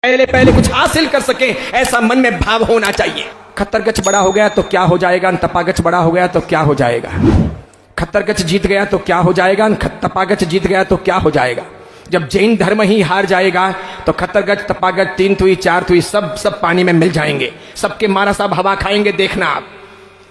पहले पहले कुछ हासिल कर सके, ऐसा मन में भाव होना चाहिए। खत्तरगछ बड़ा हो गया तो क्या हो जाएगा, तपागछ बड़ा हो गया तो क्या हो जाएगा। खत्तरगछ जीत गया तो क्या हो जाएगा, तपागछ जीत गया तो क्या हो जाएगा। जब जैन धर्म ही हार जाएगा तो खत्तरगछ, तपागछ, तीन तुई, चार तुई सब पानी में मिल जाएंगे, सबके मारा सब हवा खाएंगे। देखना आप,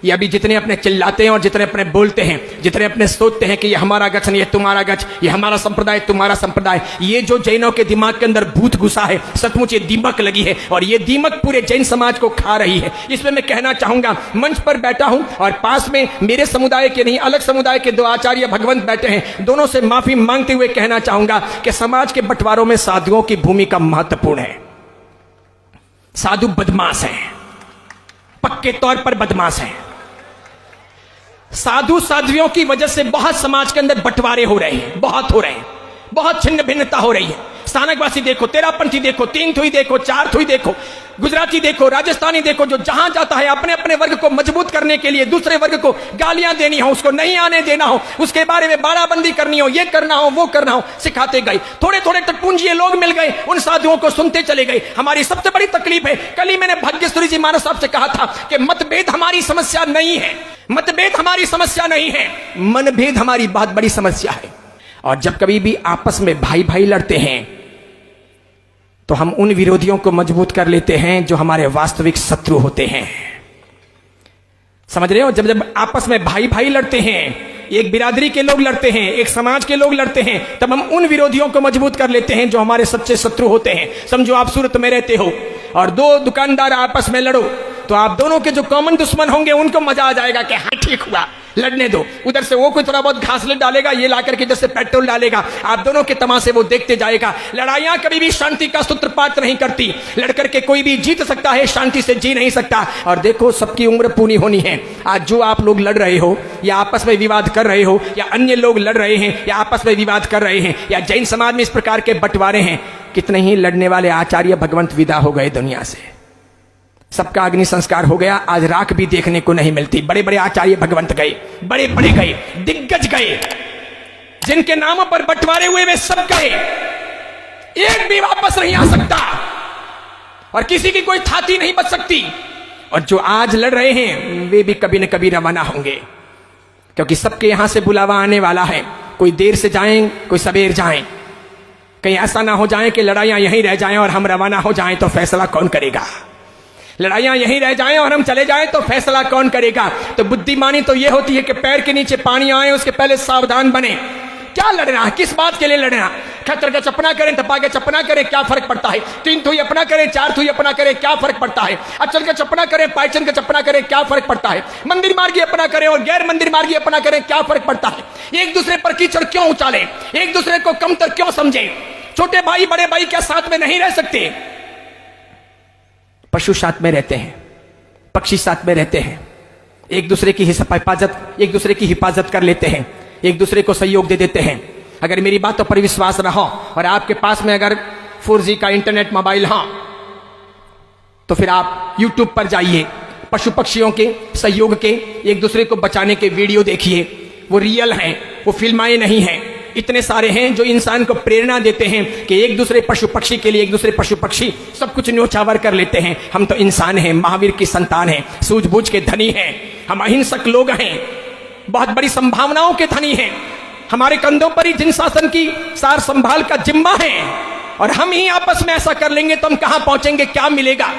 ये अभी जितने अपने चिल्लाते हैं और जितने अपने बोलते हैं, जितने अपने सोचते हैं कि ये हमारा गछ नहीं, ये तुम्हारा गछ, ये हमारा संप्रदाय, तुम्हारा संप्रदाय, ये जो जैनों के दिमाग के अंदर भूत घुसा है, सचमुच ये दीमक लगी है और ये दीमक पूरे जैन समाज को खा रही है। इसमें मैं कहना चाहूंगा, मंच पर बैठा हूं और पास में मेरे समुदाय के नहीं अलग समुदाय के दो आचार्य भगवंत बैठे हैं, दोनों से माफी मांगते हुए कहना चाहूंगा कि समाज के बंटवारों में साधुओं की भूमिका महत्वपूर्ण है। साधु बदमाश हैं, पक्के तौर पर बदमाश हैं। साधु साध्वियों की वजह से बहुत समाज के अंदर बंटवारे हो रहे हैं, बहुत हो रहे हैं, बहुत छिन्न भिन्नता हो रही है। स्थानकवासी देखो, तेरापंथी देखो, तीन थुई देखो, चार थुई देखो, गुजराती देखो, राजस्थानी देखो, जो जहां जाता है अपने अपने वर्ग को मजबूत करने के लिए दूसरे वर्ग को गालियां देनी हो, उसको नहीं आने देना हो, उसके बारे में बाड़ाबंदी करनी हो, ये करना हो, वो करना हो, सिखाते गए। थोड़े थोड़े टटपुंजिए लोग मिल गए, उन साधुओं को सुनते चले गए। हमारी सबसे बड़ी तकलीफ है, कल ही मैंने भाग्यश्री जी महाराज साहब से कहा था कि मतभेद हमारी समस्या नहीं है, मतभेद हमारी समस्या नहीं है, मनभेद हमारी बहुत बड़ी समस्या है। और जब कभी भी आपस में भाई भाई लड़ते हैं तो हम उन विरोधियों को मजबूत कर लेते हैं जो हमारे वास्तविक शत्रु होते हैं। समझ रहे हो, जब जब आपस में भाई भाई लड़ते हैं, एक बिरादरी के लोग लड़ते हैं, एक समाज के लोग लड़ते हैं, तब हम उन विरोधियों को मजबूत कर लेते हैं जो हमारे सच्चे शत्रु होते हैं। समझो आप सूरत में रहते हो और दो दुकानदार आपस में लड़ो तो आप दोनों के जो कॉमन दुश्मन होंगे उनको मजा आ जाएगा कि हाँ ठीक हुआ, लड़ने दो। उधर से वो कोई थोड़ा बहुत घासलेट डालेगा, ये लाकर के जैसे पेट्रोल डालेगा, आप दोनों के तमाशे वो देखते जाएगा। लड़ाइयां कभी भी शांति का सूत्रपात नहीं करती, लड़कर के कोई भी जीत सकता है, शांति से जी नहीं सकता। और देखो, सबकी उम्र पूरी होनी है। आज जो आप लोग लड़ रहे हो या आपस में विवाद कर रहे हो, या अन्य लोग लड़ रहे हैं या आपस में विवाद कर रहे हैं, या जैन समाज में इस प्रकार के बंटवारे हैं, कितने ही लड़ने वाले आचार्य भगवंत विदा हो गए दुनिया से, सबका अग्नि संस्कार हो गया। आज राख भी देखने को नहीं मिलती। बड़े बड़े आचार्य भगवंत गए, बड़े बड़े गए, दिग्गज गए, जिनके नामों पर बंटवारे हुए वे सब गए, एक भी वापस नहीं आ सकता और किसी की कोई थाती नहीं बच सकती। और जो आज लड़ रहे हैं वे भी कभी न कभी रवाना होंगे, क्योंकि सबके यहां से बुलावा आने वाला है। कोई देर से जाएं, कोई सवेर जाएं, कहीं ऐसा ना हो जाए कि लड़ाइयां यहीं रह जाएं और हम रवाना हो जाएं तो फैसला कौन करेगा। लड़ाइयां यहीं रह जाएं और हम चले जाएं तो फैसला कौन करेगा। तो बुद्धिमानी तो यह होती है कि पैर के नीचे पानी आए उसके पहले सावधान बने। क्या लड़ना है, किस बात के लिए लड़ना। खत्तरगछ अपना करें, तपागछ अपना करें, क्या फर्क पड़ता है। तीन थुई अपना करें, चार थुई अपना करें, क्या फर्क पड़ता है। अचलगछ अपना करें, पायचनगछ अपना करें, क्या फर्क पड़ता है। मंदिर मार्गी अपना करें और गैर मंदिर मार्गी अपना करें, क्या फर्क पड़ता है। एक दूसरे पर कीचड़ क्यों उछालें, एक दूसरे को कमतर क्यों समझें। छोटे भाई बड़े भाई क्या साथ में नहीं रह सकते। पशु साथ में रहते हैं, पक्षी साथ में रहते हैं, एक दूसरे की हिफाजत कर लेते हैं, एक दूसरे को सहयोग दे देते हैं। अगर मेरी बातों पर विश्वास न हो और आपके पास में अगर 4G का इंटरनेट मोबाइल हो तो फिर आप YouTube पर जाइए, पशु पक्षियों के सहयोग के, एक दूसरे को बचाने के वीडियो देखिए। वो रियल हैं, वो फिल्माएं नहीं हैं। इतने सारे हैं जो इंसान को प्रेरणा देते हैं कि एक दूसरे पशु पक्षी के लिए एक दूसरे पशु पक्षी सब कुछ न्योछावर कर लेते हैं। हम तो इंसान हैं, महावीर की संतान हैं, सूझबूझ के धनी हैं, हम अहिंसक लोग हैं, बहुत बड़ी संभावनाओं के धनी हैं। हमारे कंधों पर ही जिन शासन की सार संभाल का जिम्मा है और हम ही आपस में ऐसा कर लेंगे तो हम कहां पहुंचेंगे, क्या मिलेगा।